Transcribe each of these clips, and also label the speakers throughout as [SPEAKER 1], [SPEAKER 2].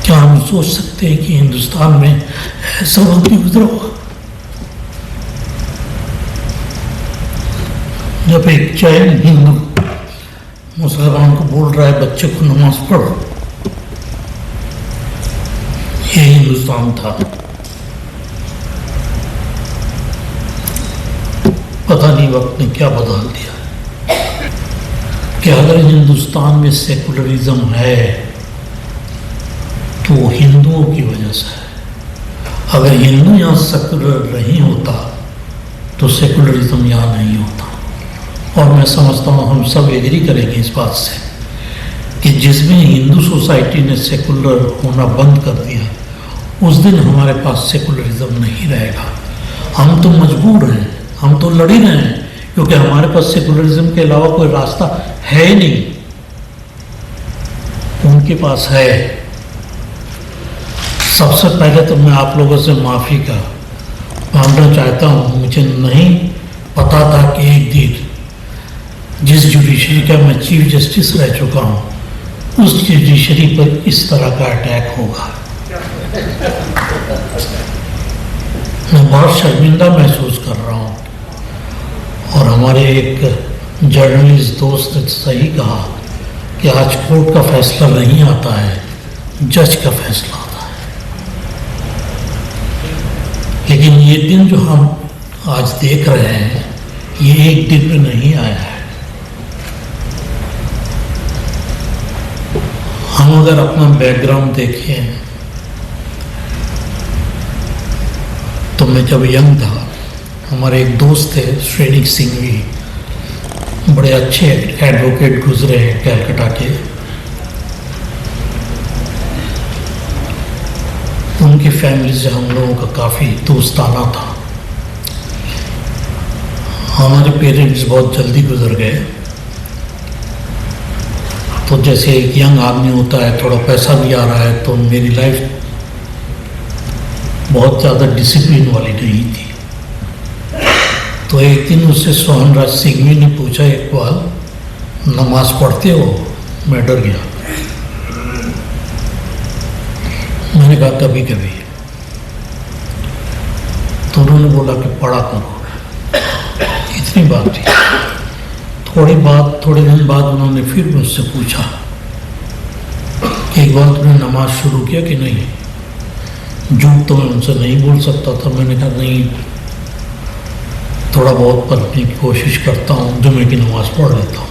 [SPEAKER 1] क्या हम सोच सकते हैं कि हिंदुस्तान में ऐसा वक्त भी गुजरा होगा जब एक जैन हिंदू मुसलमान को बोल रहा है बच्चे को नमाज पढ़ो? ये हिंदुस्तान था। पता नहीं वक्त ने क्या बदल दिया कि अगर हिंदुस्तान में सेकुलरिज्म है तो वो हिंदुओं की वजह से है। अगर हिंदू यहाँ सेकुलर नहीं होता तो सेकुलरिज्म यहाँ नहीं होता। और मैं समझता हूँ हम सब एग्री करेंगे इस बात से कि जिस दिन हिंदू सोसाइटी ने सेकुलर होना बंद कर दिया उस दिन हमारे पास सेकुलरिज्म नहीं रहेगा। हम तो मजबूर हैं, हम तो लड़ ही रहे हैं क्योंकि हमारे पास सेकुलरिज्म के अलावा कोई रास्ता है ही नहीं। उनके पास है। सबसे पहले तो मैं आप लोगों से माफ़ी का मांगना चाहता हूँ। मुझे नहीं पता था कि एक दिन जिस जुडिशरी का मैं चीफ जस्टिस रह चुका हूँ उस जुडिशरी पर इस तरह का अटैक होगा। मैं बहुत शर्मिंदा महसूस कर रहा हूँ। और हमारे एक जर्नलिस्ट दोस्त ने सही कहा कि आज कोर्ट का फैसला नहीं आता है, जज का फैसला आता है। लेकिन ये दिन जो हम आज देख रहे हैं ये एक दिन में नहीं आया है। हम अगर अपना बैकग्राउंड देखें तो मैं जब यंग था हमारे एक दोस्त थे श्रेणिक सिंघवी, बड़े अच्छे एडवोकेट गुजरे हैं कैलकाटा के। उनकी फैमिली से हम लोगों का काफ़ी दोस्ताना था। हमारे पेरेंट्स बहुत जल्दी गुजर गए। तो जैसे एक यंग आदमी होता है, थोड़ा पैसा भी आ रहा है, तो मेरी लाइफ बहुत ज़्यादा डिसिप्लिन वाली नहीं थी। तो एक दिन उससे सोहन राज सिंघवी ने पूछा एक बार, नमाज पढ़ते हो? मैं डर गया। मैंने कहा कभी कभी। तो उन्होंने बोला कि पढ़ा करो। इतनी बात थी। थोड़े दिन बाद उन्होंने फिर मुझसे पूछा एक बार तुमने नमाज शुरू किया कि नहीं? झूठ तो मैं उनसे नहीं बोल सकता था। मैंने कहा नहीं, थोड़ा बहुत पढ़ने की कोशिश करता हूँ, जुमे की नमाज पढ़ लेता हूँ।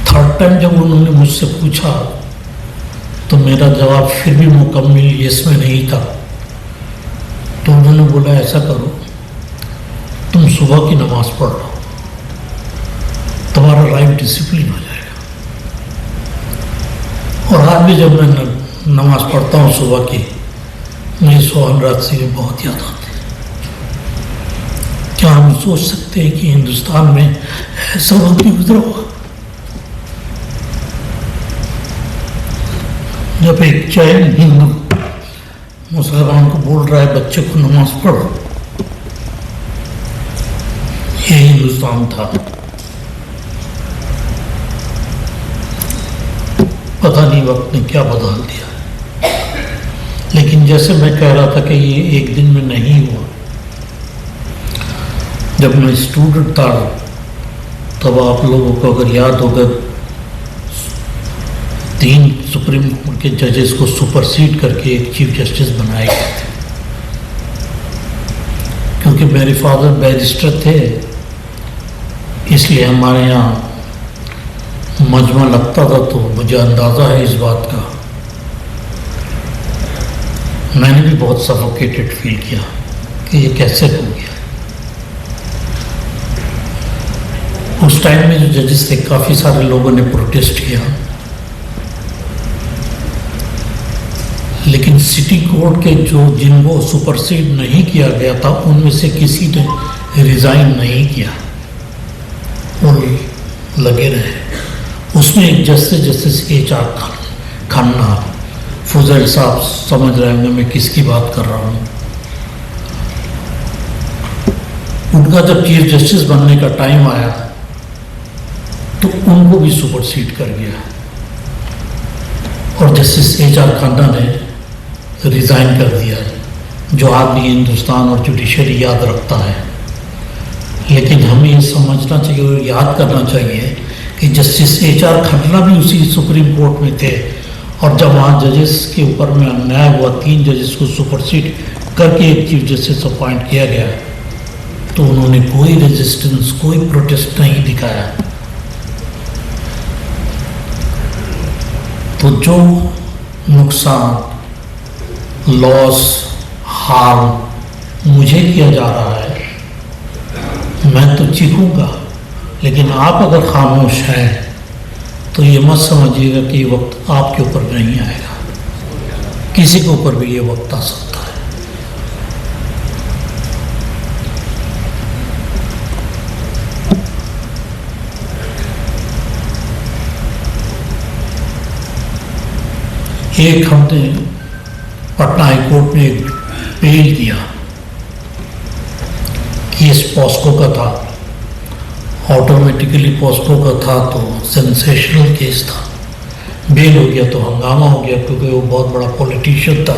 [SPEAKER 1] थर्ड टाइम जब उन्होंने मुझसे पूछा तो मेरा जवाब फिर भी मुकम्मल यस में नहीं था। तो उन्होंने बोला ऐसा करो, तुम सुबह की नमाज पढ़ लो, तुम्हारा लाइफ डिसिप्लिन हो जाएगा। और आज भी जब मैं नमाज पढ़ता हूँ सुबह की, मुझे सोहन राज सिंह बहुत याद आते हैं। क्या हम सोच सकते हैं कि हिंदुस्तान में ऐसा वक्त भी गुजरा होगा जब एक जैन हिंदू मुसलमान को बोल रहा है बच्चे को नमाज पढ़ो? ये हिंदुस्तान था। पता नहीं वक्त ने क्या बदल दिया। लेकिन जैसे मैं कह रहा था कि ये एक दिन में नहीं हुआ। जब मैं स्टूडेंट था तब आप लोगों को अगर याद होगा 3 सुप्रीम कोर्ट के जजेस को सुपरसीड करके एक चीफ जस्टिस बनाए गए थे। क्योंकि मेरे फादर बैरिस्टर थे इसलिए हमारे यहाँ मजमा लगता था, तो मुझे अंदाज़ा है इस बात का। मैंने भी बहुत सफोकेटेड फील किया कि ये कैसे हो गया। उस टाइम में जो जजेस थे काफ़ी सारे लोगों ने प्रोटेस्ट किया, लेकिन सिटी कोर्ट के जिनको सुपरसीड नहीं किया गया था उनमें से किसी ने रिज़ाइन नहीं किया, वो लगे रहे। उसमें एक जस्टिस HR खन्ना, फुजैल साहब समझ रहे होंगे मैं किसकी बात कर रहा हूँ। उनका जब चीफ जस्टिस बनने का टाइम आया तो उनको भी सुपरसीड कर गया। और जस्टिस HR खन्ना ने रिजाइन कर दिया, जो आदमी हिंदुस्तान और जुडिशरी याद रखता है। लेकिन हमें ये समझना चाहिए और याद करना चाहिए कि जस्टिस HR खन्ना भी उसी सुप्रीम कोर्ट में थे, और जब वहाँ जजेस के ऊपर में अन्याय हुआ, 3 जजेस को सुपरसीड करके एक चीफ जस्टिस अपॉइंट किया गया, तो उन्होंने कोई रेजिस्टेंस, कोई प्रोटेस्ट नहीं दिखाया। तो जो नुकसान, लॉस, हार्म मुझे किया जा रहा है, मैं तो चीखूंगा, लेकिन आप अगर खामोश हैं तो ये मत समझिएगा कि ये वक्त आपके ऊपर नहीं आएगा, किसी के ऊपर भी ये वक्त आ सकता है। एक हमने पटना हाईकोर्ट में एक बेल दिया, केस पॉस्को का था, ऑटोमेटिकली पॉस्को का था, तो सेंसेशनल केस था। बेल हो गया तो हंगामा हो गया, क्योंकि वो बहुत बड़ा पॉलिटिशियन था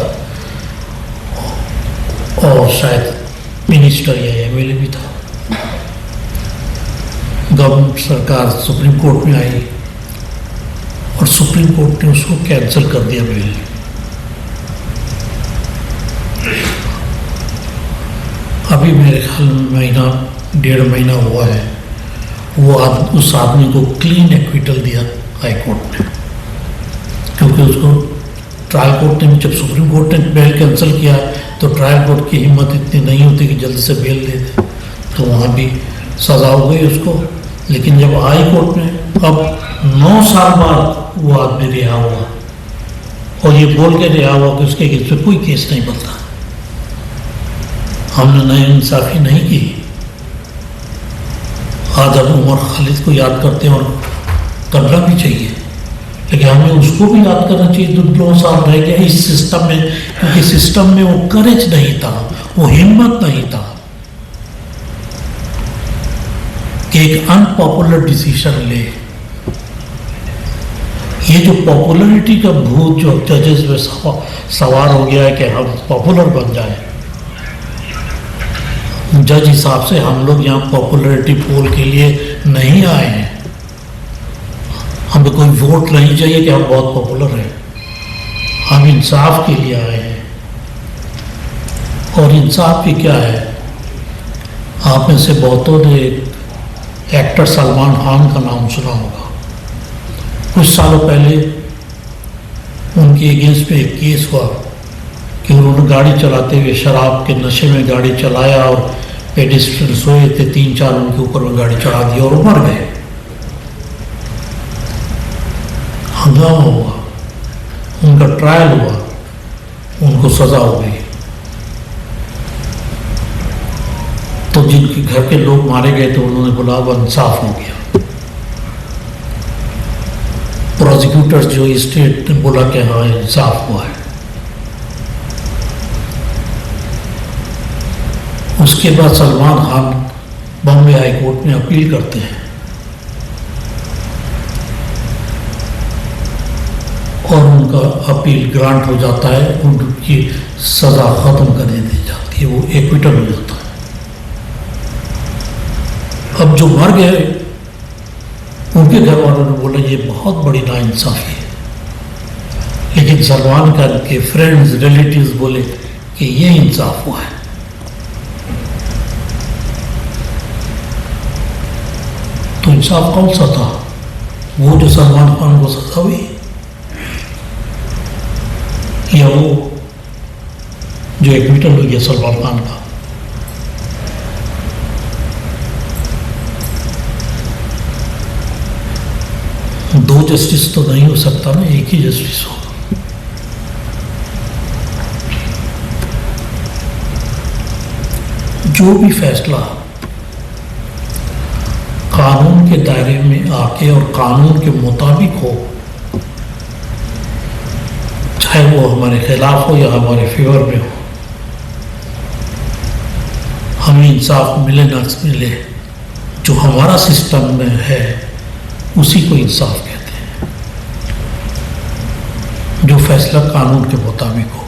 [SPEAKER 1] और शायद मिनिस्टर या MLA भी था। गवर्नमेंट सरकार सुप्रीम कोर्ट में आई और सुप्रीम कोर्ट ने उसको कैंसिल कर दिया बेल। अभी मेरे ख्याल में 1.5 महीना हुआ है, वो उस आदमी को क्लीन एक्विटल दिया हाई कोर्ट ने, क्योंकि उसको ट्रायल कोर्ट ने, जब सुप्रीम कोर्ट ने बेल कैंसिल किया तो ट्रायल कोर्ट की हिम्मत इतनी नहीं होती कि जल्दी से बेल दे दे, तो वहाँ भी सजा हो गई उसको। लेकिन जब हाई कोर्ट ने अब 9 साल बाद वो आदमी रिहा हुआ, और ये बोल के रिहा हुआ कि उसके केस पे कोई केस नहीं बनता, हमने नाइंसाफी नहीं की। आज अब उमर खालिद को याद करते हैं और करना भी चाहिए, लेकिन हमें उसको भी याद करना चाहिए जो 2 साल रह गया इस सिस्टम में, क्योंकि सिस्टम में वो करेज नहीं था, वो हिम्मत नहीं था कि एक अनपॉपुलर डिसीजन ले। ये जो पॉपुलरिटी का भूत जो जजेस में सवार हो गया है कि हम पॉपुलर बन जाए, जज हिसाब से हम लोग यहाँ पॉपुलरिटी पोल के लिए नहीं आए हैं। हमें कोई वोट नहीं चाहिए कि हम बहुत पॉपुलर हैं, हम इंसाफ के लिए आए हैं। और इंसाफ भी क्या है, आप में से बहुतों ने एक्टर सलमान खान का नाम सुना होगा। कुछ सालों पहले उनके अगेंस्ट में एक केस हुआ कि उन्होंने गाड़ी चलाते हुए शराब के नशे में गाड़ी चलाया और पेडिस्ट्रियन सोए थे, 3-4 उनके ऊपर में गाड़ी चढ़ा दी और मर गए। हंगामा हुआ, उनका ट्रायल हुआ, उनको सजा हो गई। तो जिनके घर के लोग मारे गए तो उन्होंने बोला अब इंसाफ हो गया। प्रोसिक्यूटर्स जो स्टेट ने बोला कि हाँ इंसाफ हुआ है। उसके बाद सलमान खान बॉम्बे हाई कोर्ट में अपील करते हैं और उनका अपील ग्रांट हो जाता है, उनकी सजा खत्म कर दी जाती है, वो एक्विटल हो जाता है। अब जो मर गए उनके घर वालों ने बोला ये बहुत बड़ी नाइंसाफी है, लेकिन सलमान खान के फ्रेंड्स रिलेटिव्स बोले कि ये इंसाफ हुआ है। तो इंसाफ कौन सा था, वो जो सलमान खान को सजा हुई या वो जो एक्विटल हो गया सलमान खान का? दो जस्टिस तो नहीं हो सकता ना, एक ही जस्टिस होगा। जो भी फैसला कानून के दायरे में आके और कानून के मुताबिक हो, चाहे वो हमारे खिलाफ हो या हमारे फेवर में हो, हमें इंसाफ मिले ना मिले, जो हमारा सिस्टम में है उसी को इंसाफ कहते हैं, जो फैसला कानून के मुताबिक हो।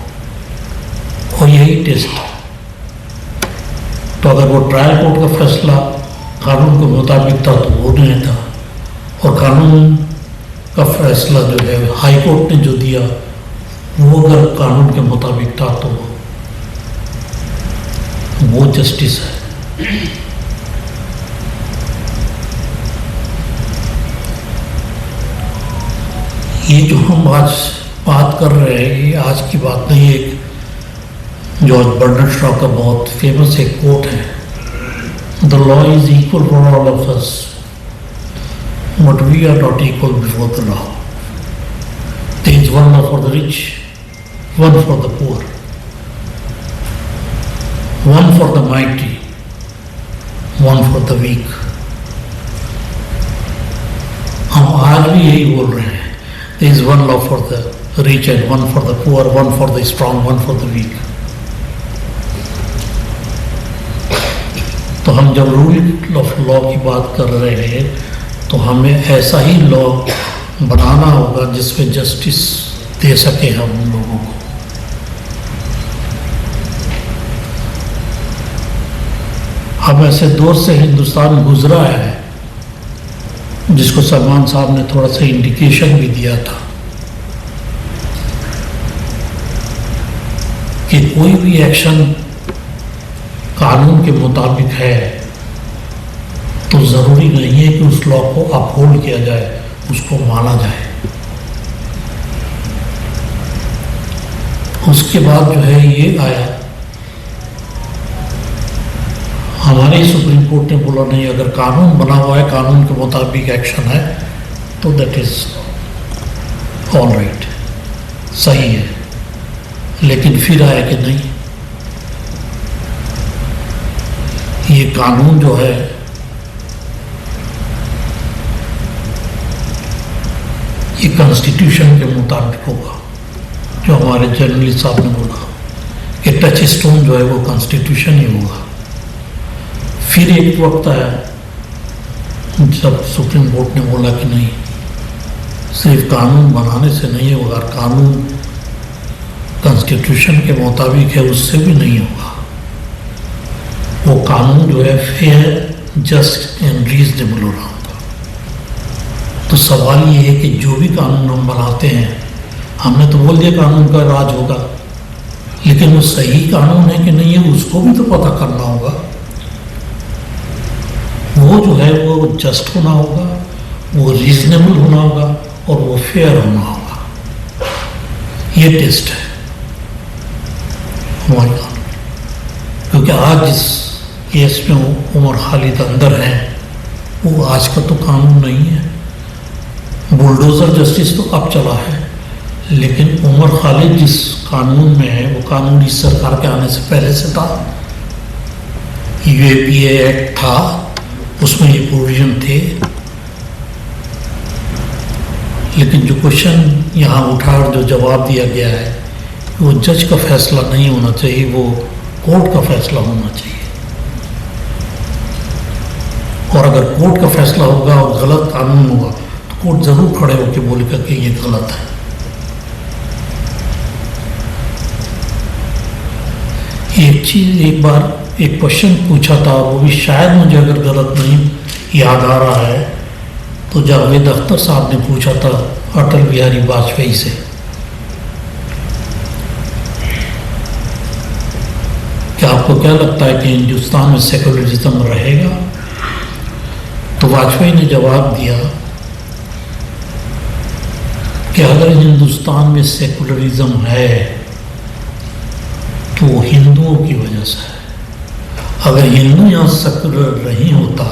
[SPEAKER 1] और यही टेस्ट है। तो अगर वो ट्रायल कोर्ट का फैसला कानून के मुताबिक था तो वो नहीं था, और कानून का फैसला जो है हाई कोर्ट ने जो दिया वो अगर कानून के मुताबिक था तो वो जस्टिस है। ये जो हम आज बात कर रहे हैं ये आज की बात नहीं है। जॉर्ज बर्नार्ड शॉ का बहुत फेमस एक कोट है, the law is equal for all of us but we are not equal before the law. There is one law for the rich, one for the poor, one for the mighty, one for the weak. हम आज भी यही बोल रहे हैं, there is one law for the rich and one for the poor, one for the strong, one for the weak. तो हम जब रूल ऑफ लॉ की बात कर रहे हैं तो हमें ऐसा ही लॉ बनाना होगा जिसमें जस्टिस दे सके हम लोगों को। हम ऐसे दौर से हिंदुस्तान गुजरा है जिसको सलमान साहब ने थोड़ा सा इंडिकेशन भी दिया था कि कोई भी एक्शन कानून के मुताबिक है तो ज़रूरी नहीं है कि उस लॉ को अपहोल्ड किया जाए, उसको माना जाए। उसके बाद जो है ये आया, हमारे सुप्रीम कोर्ट ने बोला नहीं, अगर कानून बना हुआ है, कानून के मुताबिक एक्शन है तो दैट इज ऑल राइट, सही है। लेकिन फिर आया कि नहीं, ये कानून जो है ये कॉन्स्टिट्यूशन के मुताबिक होगा। जो हमारे जर्नलिस्ट साहब ने बोला कि टच स्टोन जो है वो कॉन्स्टिट्यूशन ही होगा। फिर एक वक्त आया जब सुप्रीम कोर्ट ने बोला कि नहीं, सिर्फ कानून बनाने से नहीं होगा, कानून कॉन्स्टिट्यूशन के मुताबिक है उससे भी नहीं होगा। वो कानून जो है फेयर, जस्ट एंड रीजनेबल होना होगा। तो सवाल ये है कि जो भी कानून हम बनाते हैं, हमने तो बोल दिया कानून का राज होगा, लेकिन वो सही कानून है कि नहीं है उसको भी तो पता करना होगा। वो जो है वो जस्ट होना होगा, वो रीजनेबल होना होगा और वो फेयर होना होगा। ये टेस्ट है हमारे कानून। क्योंकि आज जिस केस में उमर खालिद अंदर हैं वो आज का तो कानून नहीं है। बुलडोजर जस्टिस तो अब चला है, लेकिन उमर खालिद जिस कानून में है वो कानून इस सरकार के आने से पहले से था। UAPA एक्ट था, उसमें ये प्रोविजन थे। लेकिन जो क्वेश्चन यहाँ उठा और जो जवाब दिया गया है वो जज का फैसला नहीं होना चाहिए, वो कोर्ट का फैसला होना चाहिए। और अगर कोर्ट का फैसला होगा और गलत कानून होगा तो कोर्ट जरूर खड़े होकर बोलेगा कि ये गलत है। एक चीज, एक बार एक क्वेश्चन पूछा था, वो भी शायद मुझे अगर गलत नहीं याद आ रहा है तो जावेद अख्तर साहब ने पूछा था अटल बिहारी वाजपेयी से कि आपको क्या लगता है कि हिंदुस्तान में सेकुलरिज्म रहेगा? तो वाजपेयी ने जवाब दिया कि अगर हिंदुस्तान में सेकुलरिज्म है तो वो हिंदुओं की वजह से है। अगर हिंदू यहाँ सेकुलर नहीं होता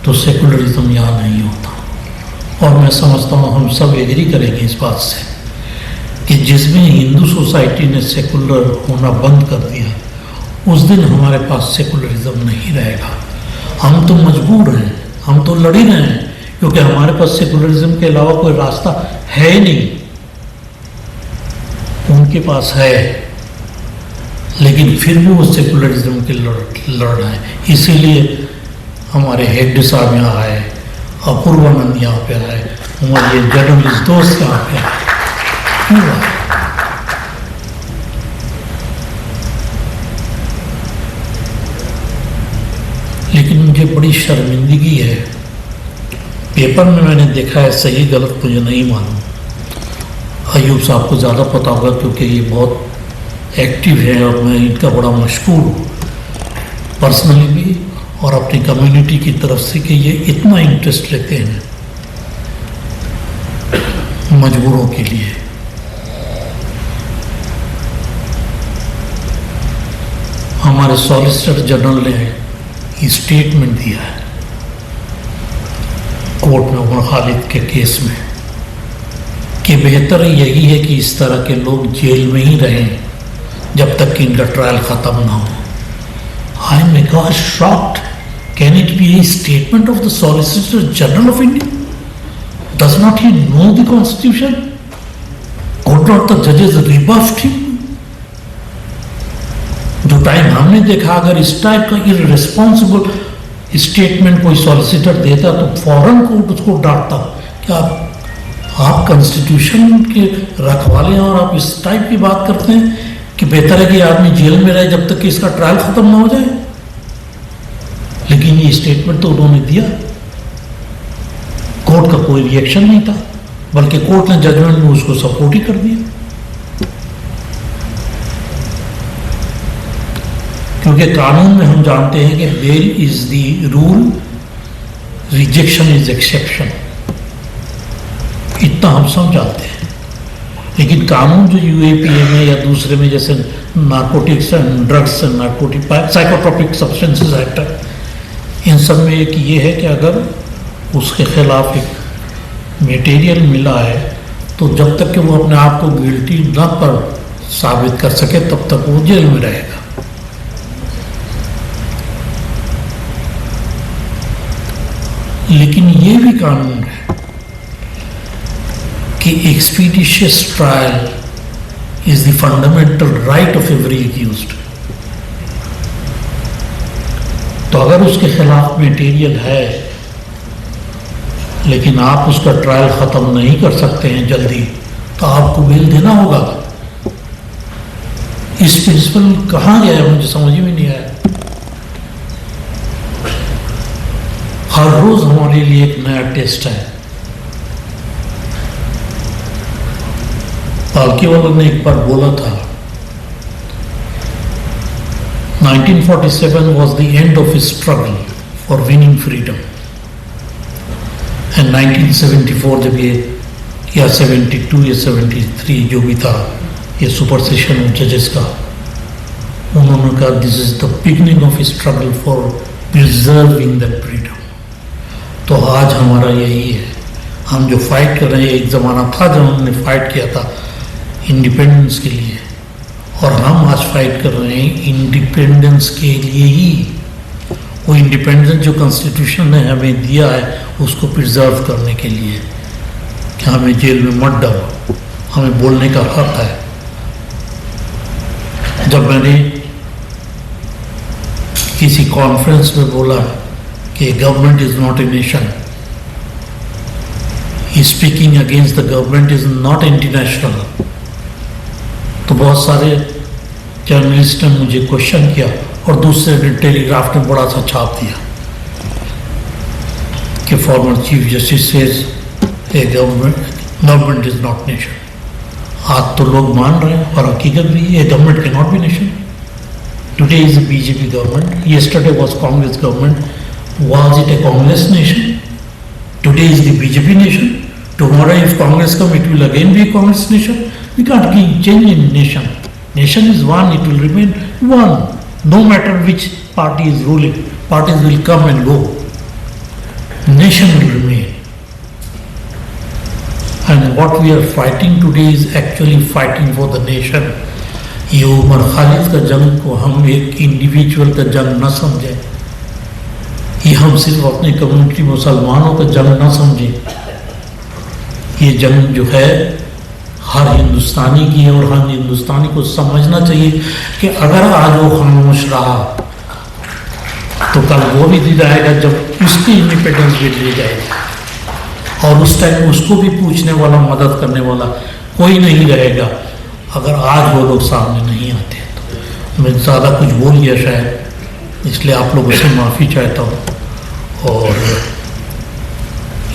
[SPEAKER 1] तो सेकुलरिज्म यहाँ नहीं होता। और मैं समझता हूँ हम सब एग्री करेंगे इस बात से कि जिस दिन हिंदू सोसाइटी ने सेकुलर होना बंद कर दिया उस दिन हमारे पास सेकुलरिज्म नहीं रहेगा। हम तो मजबूर हैं, हम तो लड़ ही रहे हैं, क्योंकि हमारे पास सेकुलरिज्म के अलावा कोई रास्ता है ही नहीं। उनके पास है, लेकिन फिर भी वो सेकुलरिज्म के लड़ रहे हैं। इसीलिए हमारे हेड साहब यहाँ आए अपूर्वानंद यहाँ पे आए, हमारे जर्नलिस्ट दोस्त यहाँ पे क्यों आए? लेकिन मुझे बड़ी शर्मिंदगी है, पेपर में मैंने देखा है, सही गलत मुझे नहीं मालूम, अयूब साहब को ज़्यादा पता होगा क्योंकि ये बहुत एक्टिव है और मैं इनका बड़ा मशहूर हूँ पर्सनली भी और अपनी कम्युनिटी की तरफ से कि ये इतना इंटरेस्ट लेते हैं मजबूरों के लिए। हमारे सॉलिसिटर जनरल ने स्टेटमेंट दिया है कोर्ट में उमर खालिद के केस में कि बेहतर यही है कि इस तरह के लोग जेल में ही रहें जब तक कि इनका ट्रायल खत्म ना हो। I am got shocked, can it be A statement of the solicitor general of India? Does not he know the constitution? Could not the जजेस रिबफ्ड हिम? जो टाइम हमने देखा, अगर इस टाइप का इररिस्पॉन्सिबल स्टेटमेंट कोई सॉलिसिटर देता तो फौरन कोर्ट उसको डांटता कि आप कॉन्स्टिट्यूशन के रखवाले हैं और आप इस टाइप की बात करते हैं कि बेहतर है कि आदमी जेल में रहे जब तक कि इसका ट्रायल खत्म ना हो जाए। लेकिन ये स्टेटमेंट तो उन्होंने दिया, कोर्ट का कोई रिएक्शन नहीं था, बल्कि कोर्ट ने जजमेंट में उसको सपोर्ट ही कर दिया। क्योंकि कानून में हम जानते हैं कि there is the rule, rejection is exception, इतना हम सब जानते हैं। लेकिन कानून जो यूएपीए में या दूसरे में जैसे narcotics and drugs and narcotic psychotropic substances act, इन सब में एक ये है कि अगर उसके खिलाफ एक मटेरियल मिला है तो जब तक कि वो अपने आप को गिल्टी न पर साबित कर सके तब तक वो जेल में रहेगा। लेकिन ये भी कानून है कि expeditious trial is the fundamental right of every accused. तो अगर उसके खिलाफ मटेरियल है लेकिन आप उसका ट्रायल खत्म नहीं कर सकते हैं जल्दी, तो आपको बेल देना होगा। इस प्रिंसिपल कहाँ गया है मुझे समझ में नहीं आया। हर रोज हमारे लिए एक नया टेस्ट है। पालकी वालों ने एक बार बोला था 1947 was the end of his struggle for winning freedom and 1974 जब ये या 72 या 73 जो भी था ये सुपर सेशन जजेस का, उन्होंने कहा this is the beginning of struggle for preserving that freedom. तो आज हमारा यही है, हम जो फाइट कर रहे हैं, एक ज़माना था जब हमने फाइट किया था इंडिपेंडेंस के लिए, और हम आज फाइट कर रहे हैं इंडिपेंडेंस के लिए ही। वो इंडिपेंडेंस जो कॉन्स्टिट्यूशन ने हमें दिया है उसको प्रिजर्व करने के लिए कि हमें जेल में मत डालो, हमें बोलने का हक है। जब मैंने किसी कॉन्फ्रेंस में बोला कि government is not a nation, speaking against the government is not international, तो बहुत सारे जर्नलिस्ट ने मुझे क्वेश्चन किया और दूसरे ने टेलीग्राफ ने बड़ा सा छाप दिया कि former chief justice says A government is not nation. आज तो लोग मान रहे हैं और हकीकत भी है, government can not be nation. Today is a BJP government, yesterday was Congress government. Was it a Congress nation? Today is the BJP nation. Tomorrow if Congress come, it will again be a Congress nation. We can't change in nation. Nation is one, it will remain one. No matter which party is ruling, parties will come and go. Nation will remain. And what we are fighting today is actually fighting for the nation. ये उमर खालिद का जंग को हम एक individual का जंग न समझें, ये हम सिर्फ अपनी कम्युनिटी मुसलमानों का जंग न समझें। ये जंग जो है हर हिंदुस्तानी की है और हर हिंदुस्तानी को समझना चाहिए कि अगर आज वो खामोश रहा तो कल वो भी दिन आएगा जब उसकी इंडिपेंडेंस भी ले जाएगी। और उस टाइम उसको भी पूछने वाला, मदद करने वाला कोई नहीं रहेगा अगर आज वो लोग सामने नहीं आते। तो मैं ज़्यादा कुछ बोल गया शायद, इसलिए आप लोगों से माफ़ी चाहता हूँ। और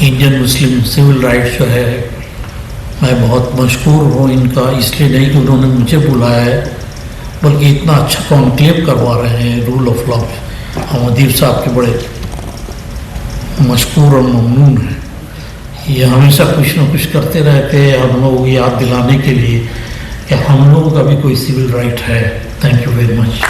[SPEAKER 1] इंडियन मुस्लिम सिविल राइट्स जो है, मैं बहुत मशहूर हूँ इनका, इसलिए नहीं कि उन्होंने मुझे बुलाया है, बल्कि इतना अच्छा कॉन्क्लेव करवा रहे हैं रूल ऑफ लॉ में। हम अदीब साहब के बड़े मशहूर और ममनून हैं। ये हमेशा कुछ ना कुछ करते रहते हैं हम लोगों को याद दिलाने के लिए कि हम लोगों का भी कोई सिविल राइट है। Thank you very much.